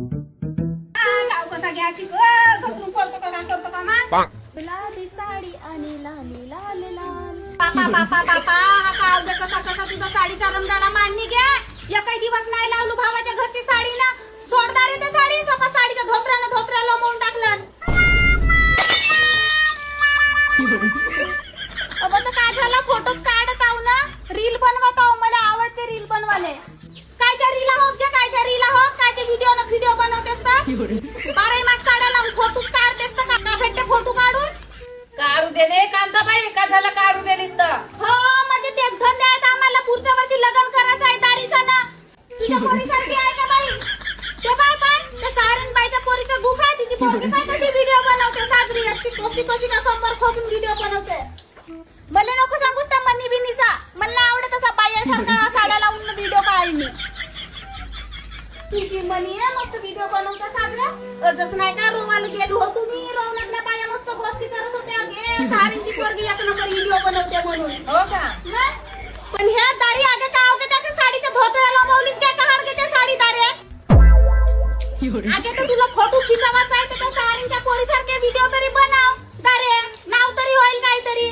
गाव कसा घ्यायची घसरून पडतो का करतो का मा गुलाबी साडी आणि लाल लाल लाल. बापा बापा बापा हा गाव दे कसा कसा तुझा साडीचा रमदाडा मांडणी घ्या. एकही दिवस नाही लावलू भावाच्या घरची साडी ना सोडदार ते साडी सफा साडीच्या धोत्रानं धोत्रा लोंबवून टाकलं. अब तर काय झालं फोटोच काढत आहो ना रील बनवत आहो. मला आवडते रील बनवाले. कायच्या रील आहोत गे कायच्या रील आहोत कायचे व्हिडिओ बनवतेस तर 12 मास साड्या लावून फोटोच काढतेस तर का भेटते फोटो काढून काढू दे रे कांदा बाई का झालं काढू दे नुसतं. हो म्हणजे तेच धंदे आहेत आम्हाला. पुढच्या वर्षी लग्न करायचं आहे दारीचा ना. तुझ्या पोरीसारखी आहे का बाई ते बाय पण त्या सारंगबाईच्या पोरीचा बुक आहे. तिची पोरगी काय कशी व्हिडिओ बनवते साजरी अशी कशी कशी का कंबर खोपून व्हिडिओ बनवते. मला नको सांगूस त्या मनी बिनीचा. मला आवडत असा बायासारखा साड्या लावून व्हिडिओ काढणे. तुझी मनी आहे मस्त व्हिडिओ बनवता साजरा जसं नाही का रोवाला गेलो हो तुम्ही रोवण्यातल्या बाया मस्त गोष्टी करत होत्या गे सारींची पोरगी एक नंबर व्हिडिओ बनवते म्हणून. हो का पण ह्या दारी आगे का आगे त्या साडीच्या धोतऱ्या लावलीस काय का हाडगे त्या साडी दारे आगे तर तुला फोटो खिचावाचा आहे तर त्या सारींच्या पोरीसारखे व्हिडिओ तरी बनव दारे नाव तरी होईल काहीतरी.